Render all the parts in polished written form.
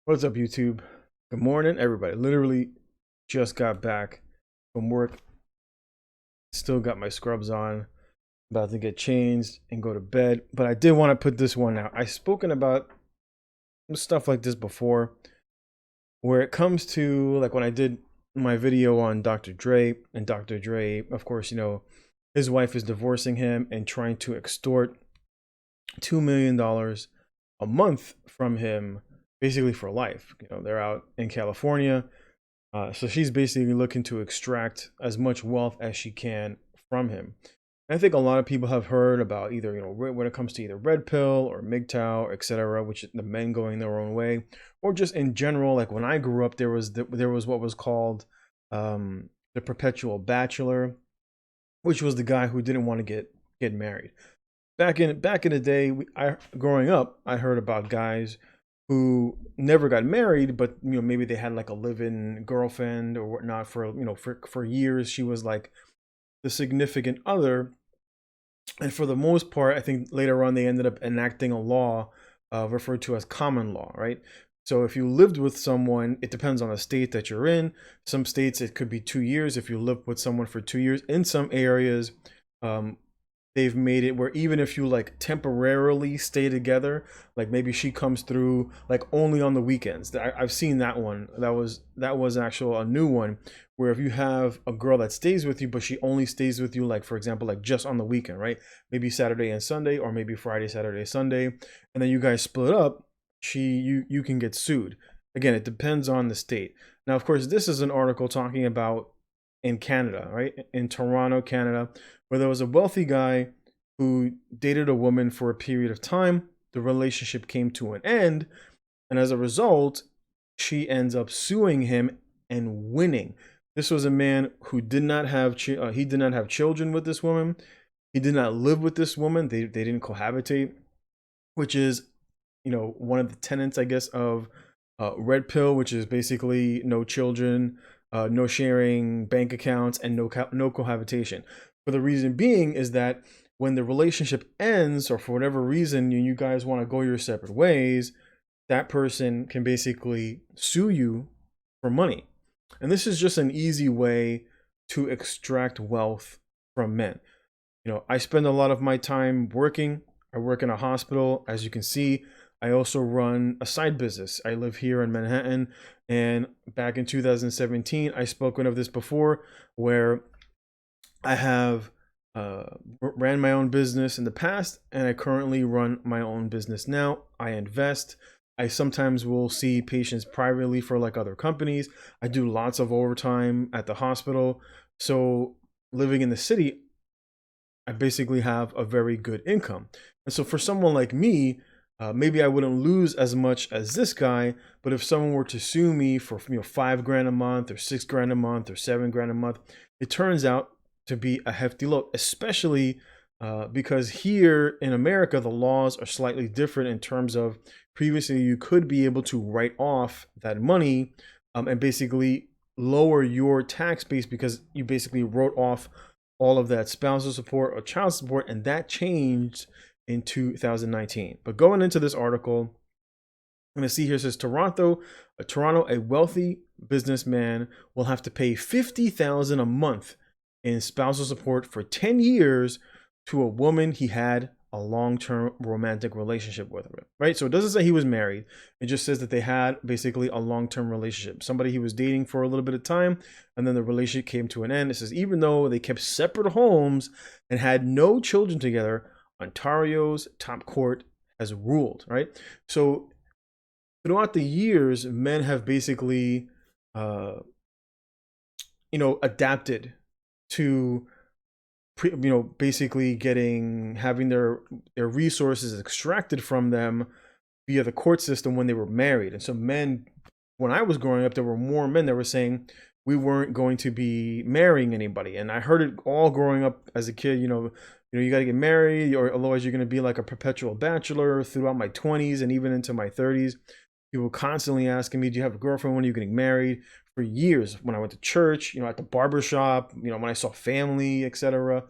What's up, YouTube? Good morning, everybody. Literally just got back from work. Still got my scrubs on. About to get changed and go to bed. But I did want to put this one out. I've spoken about stuff like this before, where it comes to like when I did my video on Dr. Dre, and Dr. Dre, of course, his wife is divorcing him and trying to extort $2 million a month from him, basically for life. They're out in California. So she's basically looking to extract as much wealth as she can from him. And I think a lot of people have heard about either, when it comes to either red pill or MGTOW, etc., which is the men going their own way, or just in general. Like when I grew up, there was what was called the perpetual bachelor, which was the guy who didn't want to get married. Back in the day, growing up, I heard about guys who never got married, but maybe they had like a live-in girlfriend or whatnot for years. She was like the significant other, and for the most part, I think later on they ended up enacting a law referred to as common law, right? So if you lived with someone, it depends on the state that you're in. Some states it could be 2 years if you live with someone for 2 years. In some areas, um, they've made it where even if you like temporarily stay together, like maybe she comes through like only on the weekends. I've seen that one. That was actual a new one, where if you have a girl that stays with you, but she only stays with you, like for example, like just on the weekend, right? Maybe Saturday and Sunday, or maybe Friday, Saturday, Sunday, and then you guys split up. You can get sued. Again, it depends on the state. Now, of course, this is an article talking about in Canada, right? In Toronto, Canada, where there was a wealthy guy who dated a woman for a period of time. The relationship came to an end, and as a result, she ends up suing him and winning. This was a man who did not have he did not have children with this woman. He did not live with this woman. They didn't cohabitate, which is one of the tenets, I guess, of red pill, which is basically no children, no sharing bank accounts, and no cohabitation. For the reason being is that when the relationship ends, or for whatever reason you guys want to go your separate ways, that person can basically sue you for money. And this is just an easy way to extract wealth from men. I spend a lot of my time working. I work in a hospital. As you can see, I also run a side business. I live here in Manhattan. And back in 2017, I spoken of this before, where I have ran my own business in the past, and I currently run my own business now. I invest. I sometimes will see patients privately for like other companies. I do lots of overtime at the hospital. So living in the city, I basically have a very good income. And so for someone like me, maybe I wouldn't lose as much as this guy, but if someone were to sue me for 5 grand a month or 6 grand a month or 7 grand a month, it turns out to be a hefty load, especially because here in America, the laws are slightly different in terms of previously you could be able to write off that money and basically lower your tax base because you basically wrote off all of that spousal support or child support, and that changed in 2019. But going into this article, I'm going to see here, it says Toronto, a wealthy businessman will have to pay $50,000 a month in spousal support for 10 years to a woman he had a long-term romantic relationship with, right? So it doesn't say he was married. It just says that they had basically a long-term relationship. Somebody he was dating for a little bit of time, and then the relationship came to an end. It says even though they kept separate homes and had no children together, Ontario's top court has ruled, right? So throughout the years, men have basically, adapted to basically having their resources extracted from them via the court system when they were married. And so men, when I was growing up, there were more men that were saying we weren't going to be marrying anybody. And I heard it all growing up as a kid, you got to get married, or otherwise you're going to be like a perpetual bachelor. Throughout my 20s and even into my 30s, people constantly asking me, do you have a girlfriend? When are you getting married? For years, when I went to church, at the barber shop, when I saw family, etc.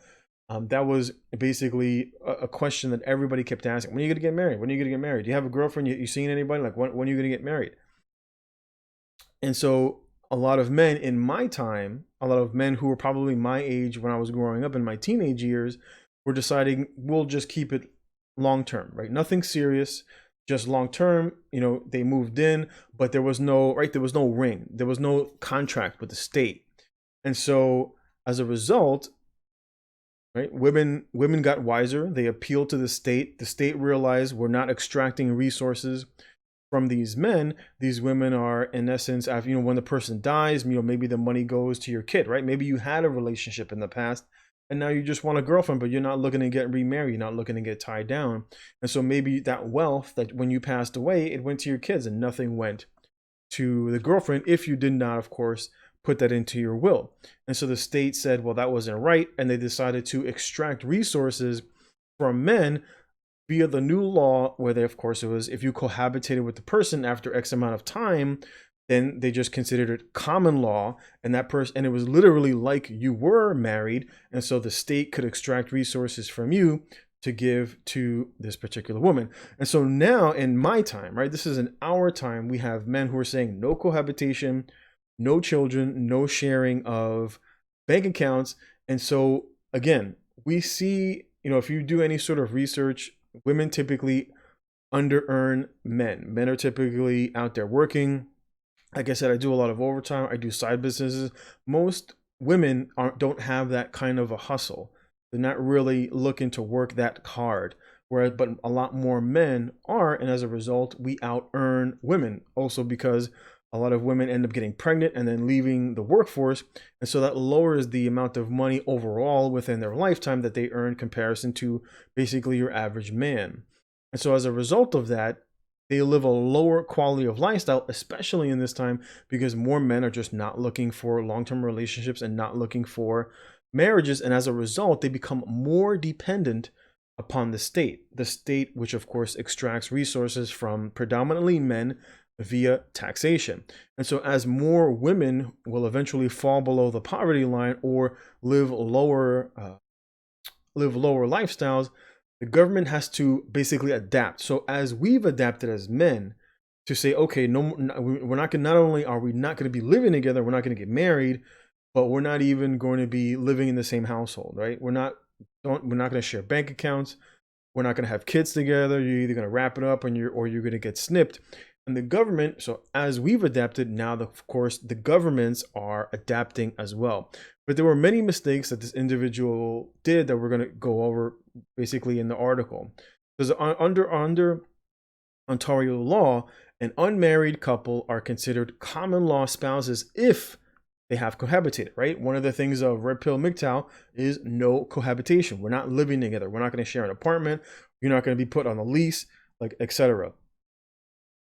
That was basically a question that everybody kept asking. When are you going to get married? When are you going to get married? Do you have a girlfriend? You seen anybody? Like, when are you going to get married? And so a lot of men in my time, a lot of men who were probably my age when I was growing up in my teenage years, were deciding we'll just keep it long term, right? Nothing serious, just long term. They moved in, but there was no, right? There was no ring. There was no contract with the state. And so as a result, right, women got wiser. They appealed to the state. The state realized we're not extracting resources from these men. These women are, in essence, after, when the person dies, maybe the money goes to your kid, right? Maybe you had a relationship in the past and now you just want a girlfriend, but you're not looking to get remarried, you're not looking to get tied down. And so maybe that wealth that when you passed away, it went to your kids and nothing went to the girlfriend if you did not, of course, put that into your will. And so the state said, well, that wasn't right. And they decided to extract resources from men via the new law, where they, of course, it was if you cohabitated with the person after X amount of time, then they just considered it common law, and that person, and it was literally like you were married, and so the state could extract resources from you to give to this particular woman. And so now in my time, right, this is in our time, we have men who are saying no cohabitation, no children, no sharing of bank accounts. And so again, we see, if you do any sort of research, women typically under earn men. Men are typically out there working. Like I said, I do a lot of overtime. I do side businesses. Most women don't have that kind of a hustle. They're not really looking to work that hard. But a lot more men are, and as a result, we out earn women. Also because a lot of women end up getting pregnant and then leaving the workforce. And so that lowers the amount of money overall within their lifetime that they earn in comparison to basically your average man. And so as a result of that, they live a lower quality of lifestyle, especially in this time, because more men are just not looking for long-term relationships and not looking for marriages. And as a result, they become more dependent upon the state, which of course extracts resources from predominantly men via taxation. And so as more women will eventually fall below the poverty line or live lower lifestyles, the government has to basically adapt. So as we've adapted as men to say, okay, no, we're not going. Not only are we not going to be living together, we're not going to get married, but we're not even going to be living in the same household, right? We're not going to share bank accounts. We're not going to have kids together. You're either going to wrap it up or you're going to get snipped. And the government, so as we've adapted, now of course the governments are adapting as well. But there were many mistakes that this individual did that we're going to go over basically in the article. Because under Ontario law, an unmarried couple are considered common law spouses if they have cohabitated, right? One of the things of Red Pill MGTOW is no cohabitation. We're not living together. We're not going to share an apartment. You're not going to be put on a lease, like etc.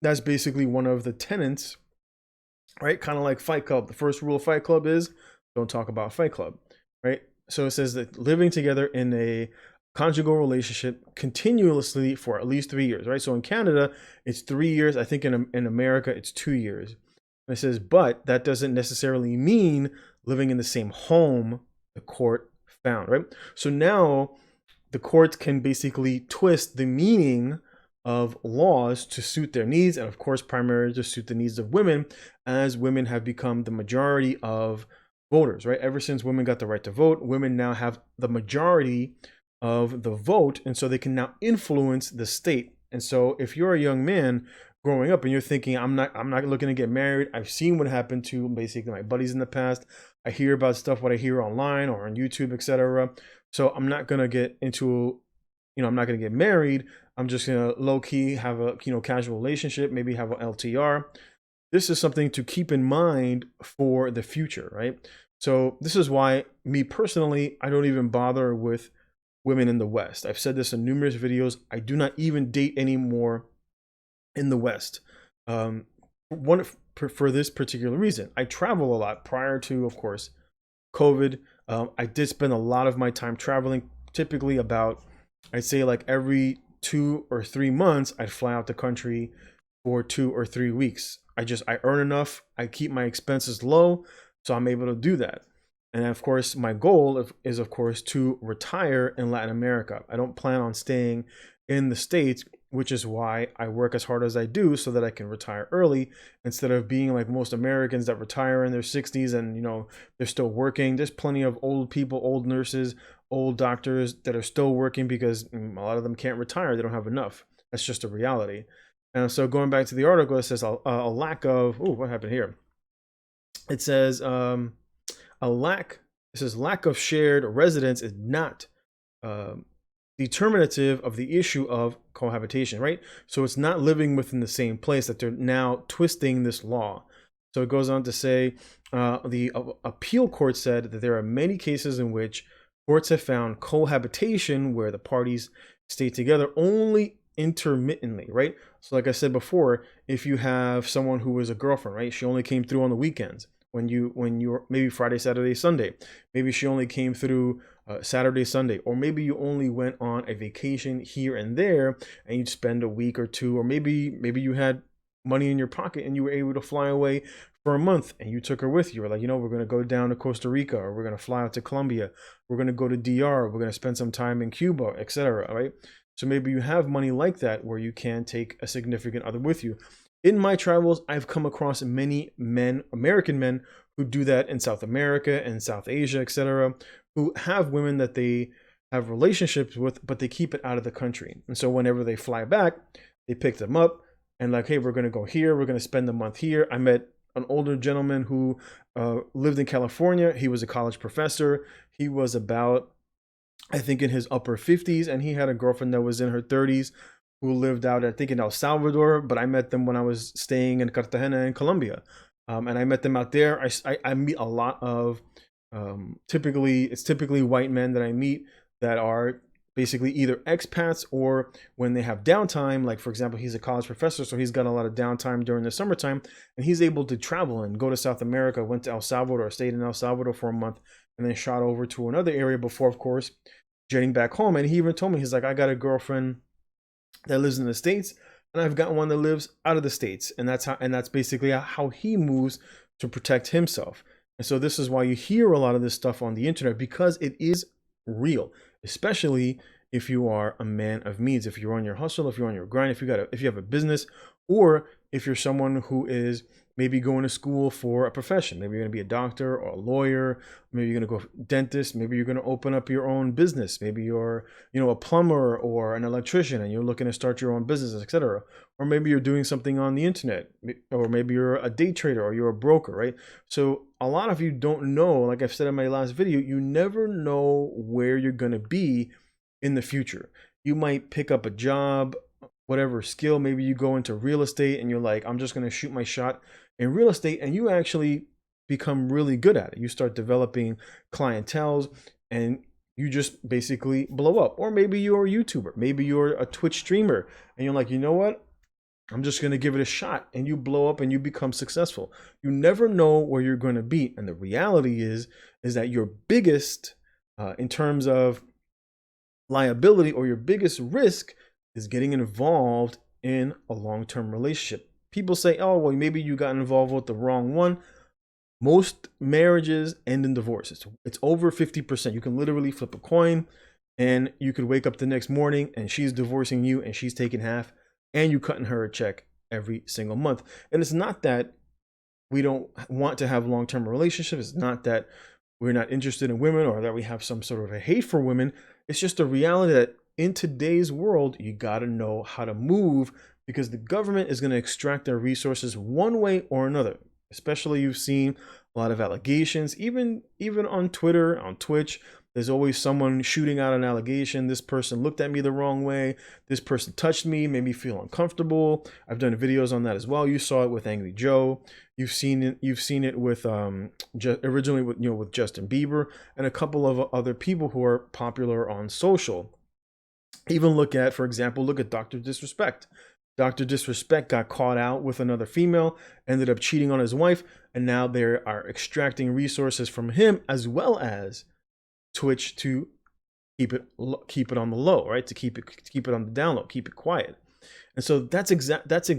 That's basically one of the tenets, right? Kind of like Fight Club. The first rule of Fight Club is don't talk about Fight Club, right? So it says that living together in a conjugal relationship continuously for at least 3 years, right? So in Canada, it's 3 years. I think in America, it's 2 years. And it says, but that doesn't necessarily mean living in the same home, the court found, right? So now the courts can basically twist the meaning of laws to suit their needs, and of course primarily to suit the needs of women, as women have become the majority of voters, right? Ever since women got the right to vote, women now have the majority of the vote, and so they can now influence the state. And so if you're a young man growing up and you're thinking, I'm not looking to get married, I've seen what happened to basically my buddies in the past, I hear about stuff what I hear online or on YouTube, etc. So I'm not gonna get into, I'm not gonna get married. I'm just gonna low-key have a casual relationship, maybe have an LTR. This is something to keep in mind for the future, right? So this is why me personally, I don't even bother with women in the West. I've said this in numerous videos. I do not even date anymore in the West. For this particular reason. I travel a lot. Prior to, of course, COVID, I did spend a lot of my time traveling, typically about, I'd say like every 2 or 3 months, I'd fly out the country for 2 or 3 weeks. I earn enough, I keep my expenses low, so I'm able to do that. And of course, my goal is of course to retire in Latin America. I don't plan on staying in the States which is why I work as hard as I do so that I can retire early instead of being like most Americans that retire in their 60s and they're still working. There's plenty of old people, old nurses, old doctors that are still working because a lot of them can't retire. They don't have enough. That's just a reality. And so going back to the article, it says a lack of, oh, what happened here? It says it says lack of shared residence is not determinative of the issue of cohabitation, right? So it's not living within the same place that they're now twisting this law. So it goes on to say the appeal court said that there are many cases in which courts have found cohabitation where the parties stay together only intermittently, right? So like I said before, if you have someone who is a girlfriend, right? She only came through on the weekends when you're maybe Friday, Saturday, Sunday. Maybe she only came through Saturday, Sunday, or maybe you only went on a vacation here and there and you'd spend a week or two, or maybe you had money in your pocket and you were able to fly away for a month and you took her with you. Or like, we're going to go down to Costa Rica, or we're going to fly out to Colombia. We're going to go to DR. We're going to spend some time in Cuba, etc. Right? So maybe you have money like that where you can take a significant other with you. In my travels, I've come across many men, American men, who do that in South America and South Asia, etc., who have women that they have relationships with, but they keep it out of the country. And so whenever they fly back, they pick them up and like, hey, we're going to go here. We're going to spend a month here. I met an older gentleman who lived in California. He was a college professor. He was about, I think, in his upper 50s, and he had a girlfriend that was in her 30s who lived out, I think, in El Salvador, but I met them when I was staying in Cartagena in Colombia. And I met them out there. I meet a lot of, typically white men that I meet that are basically either expats, or when they have downtime, like for example, he's a college professor, so he's got a lot of downtime during the summertime, and he's able to travel and go to South America, went to El Salvador, stayed in El Salvador for a month, and then shot over to another area before, of course, jetting back home. And he even told me, he's like, I got a girlfriend that lives in the States, and I've got one that lives out of the States. And that's basically how he moves to protect himself. And so this is why you hear a lot of this stuff on the internet, because it is real, especially if you are a man of means, if you're on your hustle, if you're on your grind, if you have a business, or if you're someone who is maybe going to school for a profession. Maybe you're going to be a doctor or a lawyer. Maybe you're going to go dentist. Maybe you're going to open up your own business. Maybe you're, a plumber or an electrician and you're looking to start your own business, etc. Or maybe you're doing something on the internet, or maybe you're a day trader or you're a broker, right? So a lot of you don't know, like I've said in my last video, you never know where you're going to be in the future. You might pick up a job, whatever skill. Maybe you go into real estate and you're like, I'm just going to shoot my shot in real estate, and you actually become really good at it. You start developing clienteles and you just basically blow up. Or maybe you're a YouTuber, maybe you're a Twitch streamer, and you're like, you know what? I'm just going to give it a shot, and you blow up and you become successful. You never know where you're going to be. And the reality is that your biggest, in terms of liability, or your biggest risk, is getting involved in a long-term relationship. People say, oh, well, maybe you got involved with the wrong one. Most marriages end in divorce. It's over 50%. You can literally flip a coin and you could wake up the next morning and she's divorcing you and she's taking half, and you cutting her a check every single month. And it's not that we don't want to have long-term relationships. It's not that we're not interested in women or that we have some sort of a hate for women. It's just a reality that in today's world, you got to know how to move, because the government is going to extract their resources one way or another. Especially, you've seen a lot of allegations, even on Twitter, on Twitch. There's always someone shooting out an allegation. This person looked at me the wrong way. This person touched me, made me feel uncomfortable. I've done videos on that as well. You saw it with Angry Joe. You've seen it with originally with Justin Bieber and a couple of other people who are popular on social. Even look at Dr. Disrespect. Dr. Disrespect got caught out with another female, ended up cheating on his wife, and now they are extracting resources from him as well as Twitch to keep it on the low, right? To keep it on the down low, keep it quiet. And so that's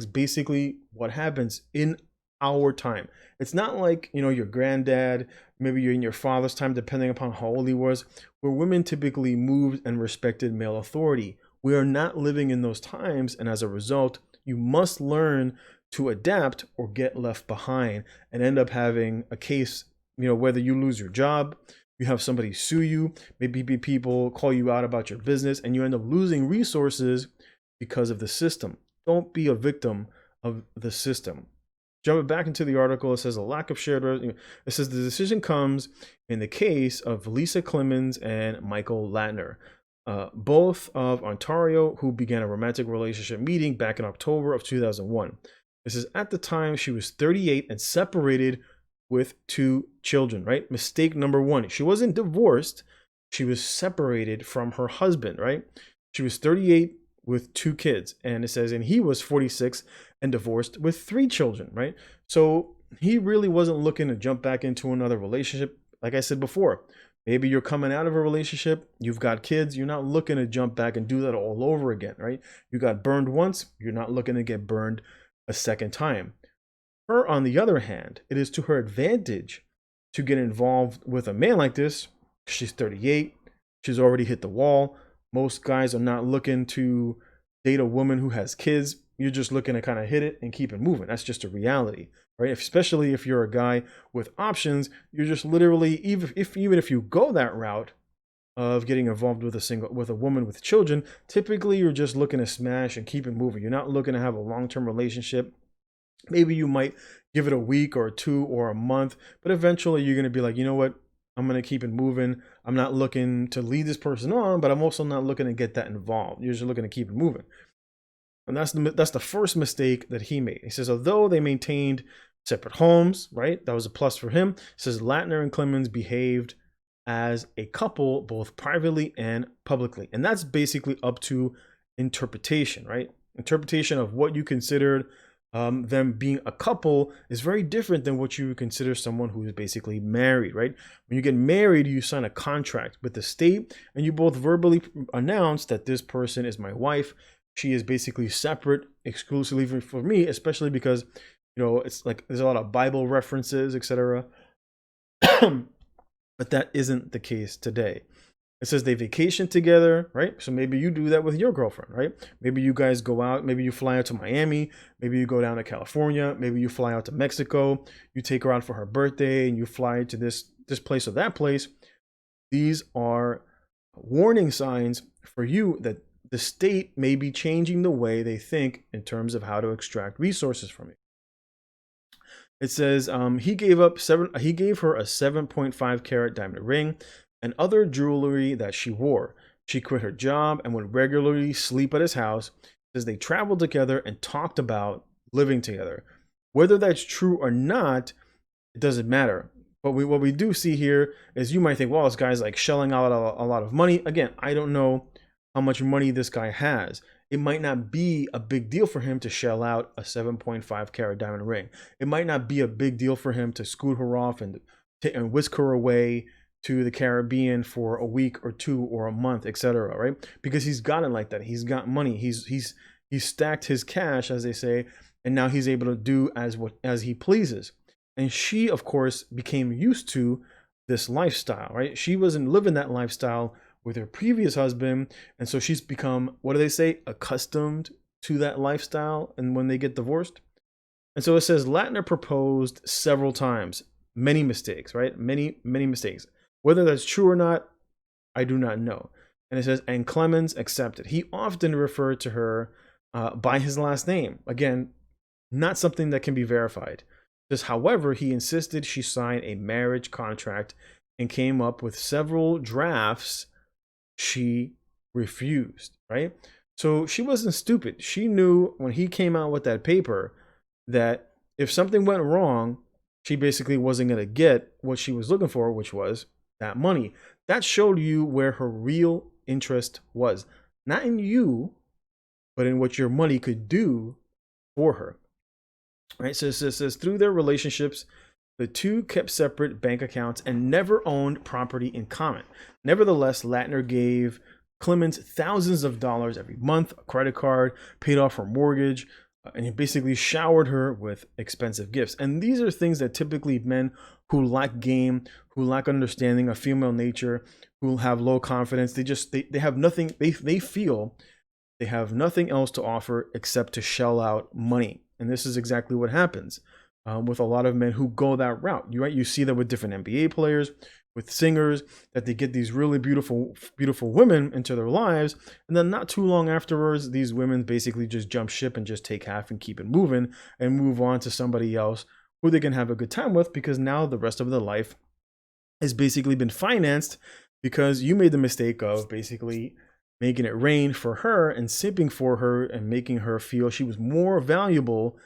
basically what happens in our time. It's not like, your granddad, maybe you're in your father's time, depending upon how old he was, where women typically moved and respected male authority. We are not living in those times, and as a result, you must learn to adapt or get left behind and end up having a case, whether you lose your job, you have somebody sue you, maybe people call you out about your business, and you end up losing resources because of the system. Don't be a victim of the system. Jumping back into the article, it says a lack of shared. It says the decision comes in the case of Lisa Clemens and Michael Latner, both of Ontario, who began a romantic relationship meeting back in October of 2001. This is at the time she was 38 and separated with 2 children, right? Mistake number 1. She wasn't divorced. She was separated from her husband, right? She was 38 with 2 kids. And it says, and he was 46 and divorced with 3 children, right? So he really wasn't looking to jump back into another relationship. Like I said before, maybe you're coming out of a relationship, you've got kids, you're not looking to jump back and do that all over again, right? You got burned once, you're not looking to get burned a second time. Her, on the other hand, it is to her advantage to get involved with a man like this. She's 38. She's already hit the wall. Most guys are not looking to date a woman who has kids. You're just looking to kind of hit it and keep it moving. That's just a reality, right? Especially if you're a guy with options, you're just literally, even if you go that route of getting involved with a woman with children, typically you're just looking to smash and keep it moving. You're not looking to have a long-term relationship. Maybe you might give it a week or 2 or a month, but eventually you're going to be like, you know what? I'm going to keep it moving. I'm not looking to lead this person on, but I'm also not looking to get that involved. You're just looking to keep it moving. And that's the first mistake that he made. He says, although they maintained separate homes, right? That was a plus for him. He says Latner and Clemens behaved as a couple, both privately and publicly. And that's basically up to interpretation, right? Interpretation of what you considered them being a couple is very different than what you would consider someone who is basically married, right? When you get married, you sign a contract with the state and you both verbally announce that this person is my wife. She is basically separate exclusively for me, especially because, it's like there's a lot of Bible references, etc. But that isn't the case today. It says they vacation together, right? So maybe you do that with your girlfriend, right? Maybe you guys go out, maybe you fly out to Miami, maybe you go down to California, maybe you fly out to Mexico, you take her out for her birthday and you fly to this place or that place. These are warning signs for you that the state may be changing the way they think in terms of how to extract resources from you. It says he gave her a 7.5 carat diamond ring and other jewelry that she wore. She quit her job and would regularly sleep at his house. It says they traveled together and talked about living together. Whether that's true or not, it doesn't matter. But what we do see here is you might think, well, this guy's like shelling out a lot of money. Again, I don't know how much money this guy has. It might not be a big deal for him to shell out a 7.5 carat diamond ring. It might not be a big deal for him to scoot her off and whisk her away to the Caribbean for a week or 2 or a month, etc. Right? Because he's got it like that. He's got money. He's stacked his cash, as they say, and now he's able to do as he pleases. And she, of course, became used to this lifestyle, right? She wasn't living that lifestyle with her previous husband, and so she's become, what do they say, accustomed to that lifestyle. And when they get divorced, and so it says Latner proposed several times, many mistakes, right? Many mistakes. Whether that's true or not, I do not know. And it says, and Clemens accepted. He often referred to her by his last name. Again, not something that can be verified. Just, however, he insisted she sign a marriage contract and came up with several drafts. She refused, right? So she wasn't stupid. She knew when he came out with that paper that if something went wrong, she basically wasn't going to get what she was looking for, which was that money. That showed you where her real interest was. Not in you, but in what your money could do for her. Right? So it says through their relationships, the two kept separate bank accounts and never owned property in common. Nevertheless, Latner gave Clemens thousands of dollars every month, a credit card, paid off her mortgage, and he basically showered her with expensive gifts. And these are things that typically men who lack game, who lack understanding of female nature, who have low confidence, they have nothing. They feel They have nothing else to offer except to shell out money. And this is exactly what happens with a lot of men who go that route. You see that with different NBA players, with singers, that they get these really beautiful women into their lives, and then not too long afterwards, these women basically just jump ship and just take half and keep it moving and move on to somebody else who they can have a good time with, because now the rest of their life has basically been financed because you made the mistake of basically making it rain for her and simping for her and making her feel she was more valuable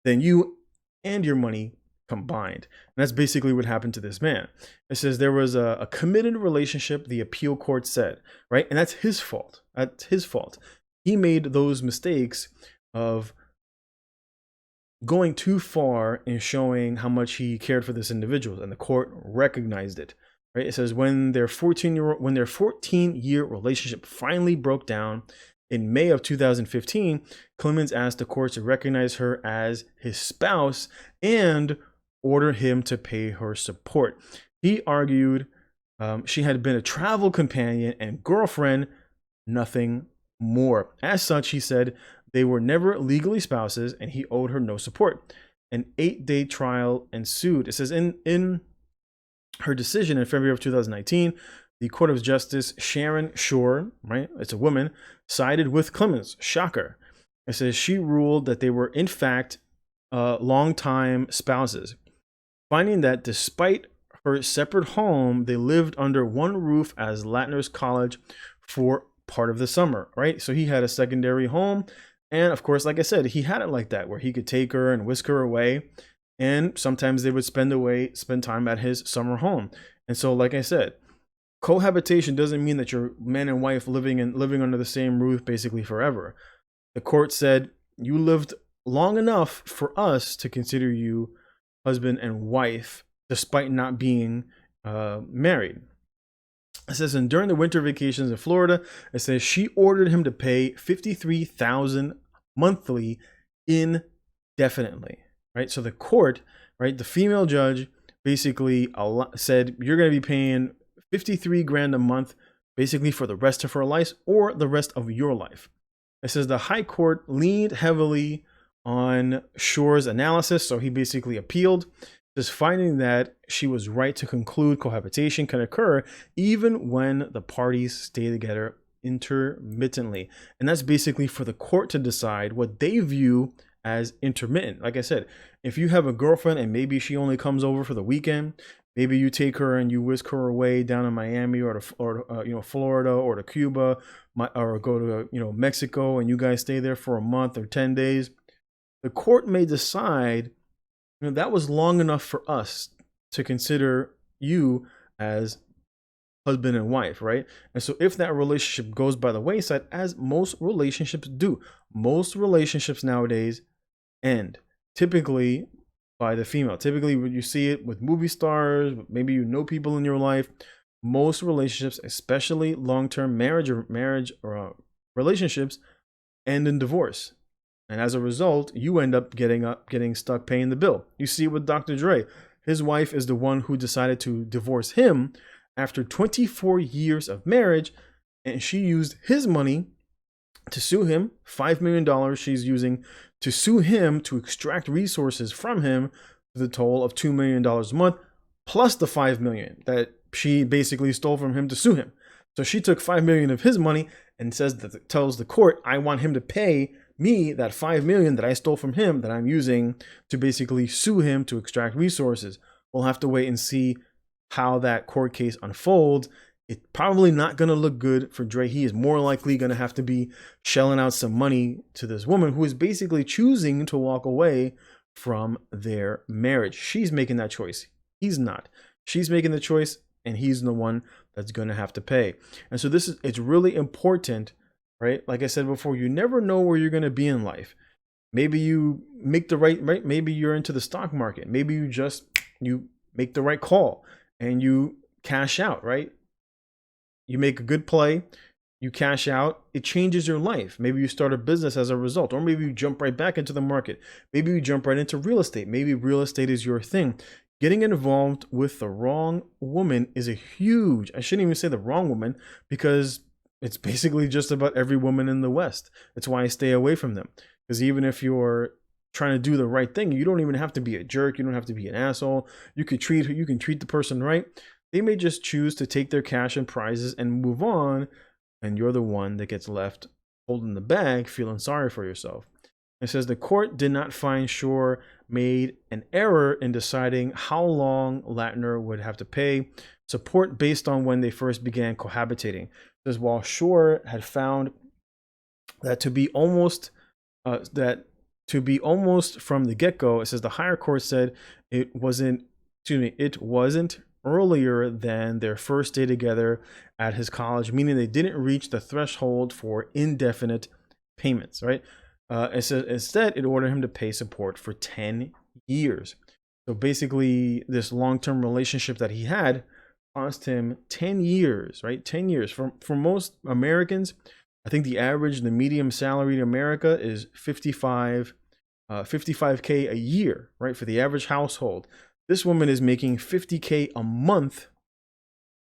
than you and your money combined. And that's basically what happened to this man. It says there was a committed relationship, the appeal court said, right? And that's his fault. That's his fault. He made those mistakes of going too far in showing how much he cared for this individual, and the court recognized it. Right? It says when their 14-year relationship finally broke down in May of 2015, Clemens asked the court to recognize her as his spouse and order him to pay her support. He argued she had been a travel companion and girlfriend, nothing more. As such, he said they were never legally spouses and he owed her no support. An 8-day trial ensued. It says in her decision in February of 2019, the Court of Justice Sharon Shore, right, it's a woman, sided with Clemens. Shocker. It says she ruled that they were in fact longtime spouses, finding that despite her separate home, they lived under one roof as Latner's College for part of the summer, right? So he had a secondary home. And of course, like I said, he had it like that, where he could take her and whisk her away. And sometimes they would spend time at his summer home. And so, like I said, cohabitation doesn't mean that you're man and wife living under the same roof basically forever. The court said you lived long enough for us to consider you husband and wife, despite not being married. It says, and during the winter vacations in Florida, it says she ordered him to pay $53,000 monthly indefinitely. Right, so the court, right, the female judge basically said you're going to be paying $53,000 a month, basically for the rest of her life or the rest of your life. It says the high court leaned heavily on Shore's analysis, so he basically appealed, just finding that she was right to conclude cohabitation can occur even when the parties stay together intermittently, and that's basically for the court to decide what they view as intermittent. Like I said, if you have a girlfriend and maybe she only comes over for the weekend, maybe you take her and you whisk her away down in Miami or Florida or to Cuba, or go to Mexico, and you guys stay there for a month or 10 days. The court may decide that was long enough for us to consider you as husband and wife, right? And so if that relationship goes by the wayside, as most relationships do, most relationships nowadays end typically by the female. Typically when you see it with movie stars, maybe people in your life, most relationships, especially long-term marriage or relationships, end in divorce. And as a result, you end up getting stuck paying the bill. You see it with Dr. Dre. His wife is the one who decided to divorce him after 24 years of marriage, and she used his money to sue him. $5 million she's using to sue him to extract resources from him to the total of $2 million a month, plus the $5 million that she basically stole from him to sue him. So she took $5 million of his money and tells the court, I want him to pay me that $5 million that I stole from him, that I'm using to basically sue him to extract resources. We'll have to wait and see how that court case unfolds. It's probably not going to look good for Dre. He is more likely going to have to be shelling out some money to this woman who is basically choosing to walk away from their marriage. She's making that choice. He's not. She's making the choice, and he's the one that's going to have to pay. And so it's really important, right? Like I said before, you never know where you're going to be in life. Maybe you make the right, maybe you're into the stock market. Maybe you make the right call and you cash out, right? You make a good play, you cash out, it changes your life. Maybe you start a business as a result, or maybe you jump right back into the market. Maybe you jump right into real estate. Maybe real estate is your thing. Getting involved with the wrong woman is I shouldn't even say the wrong woman, because It's basically just about every woman in the West. That's why I stay away from them. Because even if you're trying to do the right thing, you don't even have to be a jerk. You don't have to be an asshole. You can treat the person right. They may just choose to take their cash and prizes and move on, and you're the one that gets left holding the bag, feeling sorry for yourself. It says the court did not find Shore made an error in deciding how long Latner would have to pay support based on when they first began cohabitating. It says while Shore had found that to be almost from the get-go, it says the higher court said it wasn't earlier than their first day together at his college, meaning they didn't reach the threshold for indefinite payments, right? It says instead it ordered him to pay support for 10 years. So basically this long-term relationship that he had cost him 10 years, right? 10 years. For most Americans, I think the medium salary in America is 55K a year, right? For the average household. This woman is making 50K a month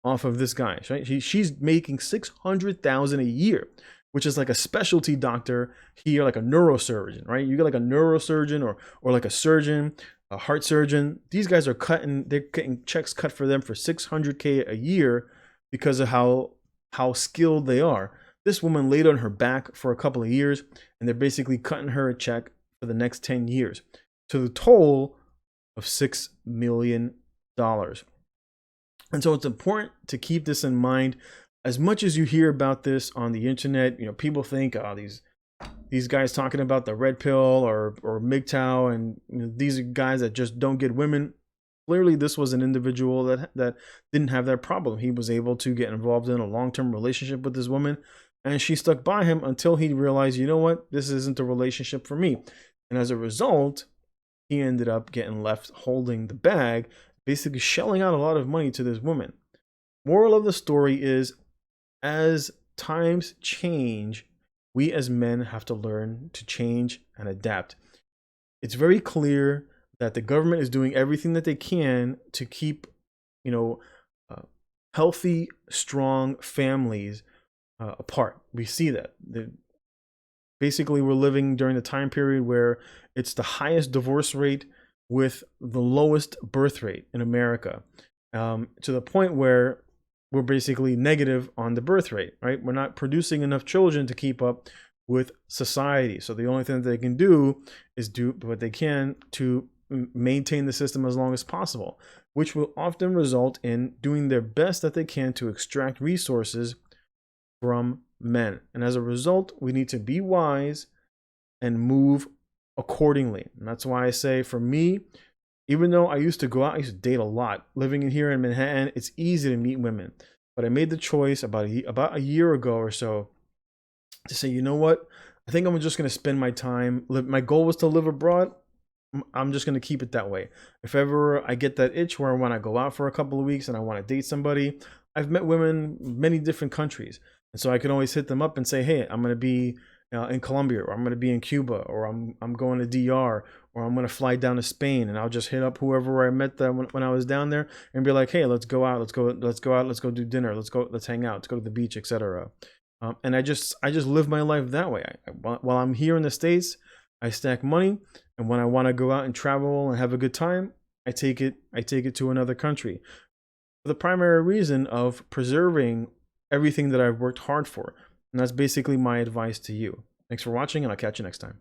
off of this guy, right? She's making 600,000 a year, which is like a specialty doctor here, like a neurosurgeon, right? You get like a neurosurgeon or like a surgeon, a heart surgeon. These guys are they're getting checks cut for them for 600K a year because of how skilled they are. This woman laid on her back for a couple of years, and they're basically cutting her a check for the next 10 years to the toll of $6 million. And so it's important to keep this in mind. As much as you hear about this on the internet, people think, oh, these guys talking about the red pill or MGTOW, and these are guys that just don't get women. Clearly, this was an individual that didn't have that problem. He was able to get involved in a long-term relationship with this woman, and she stuck by him until he realized, you know what, this isn't a relationship for me. And as a result, he ended up getting left holding the bag, basically shelling out a lot of money to this woman. Moral of the story is, as times change, we as men have to learn to change and adapt. It's very clear that the government is doing everything that they can to keep, healthy, strong families apart. We see that. Basically, we're living during the time period where it's the highest divorce rate with the lowest birth rate in America, to the point where we're basically negative on the birth rate, right? We're not producing enough children to keep up with society. So the only thing that they can do is do what they can to maintain the system as long as possible, which will often result in doing their best that they can to extract resources from men. And as a result, we need to be wise and move accordingly. And that's why I say, for me, even though I used to go out, I used to date a lot. Living in here in Manhattan, it's easy to meet women. But I made the choice about a year ago or so to say, you know what? I think I'm just going to spend my time. My goal was to live abroad. I'm just going to keep it that way. If ever I get that itch where I want to go out for a couple of weeks and I want to date somebody, I've met women in many different countries. And so I can always hit them up and say, hey, I'm going to be in Colombia, or I'm going to be in Cuba, or I'm going to DR, or I'm going to fly down to Spain, and I'll just hit up whoever I met them when I was down there and be like, hey, let's go out, let's go do dinner, let's hang out, let's go to the beach, etc. And I just live my life that way. While I'm here in the States, I stack money, and when I want to go out and travel and have a good time, I take it to another country, for the primary reason of preserving everything that I've worked hard for. And that's basically my advice to you. Thanks for watching, and I'll catch you next time.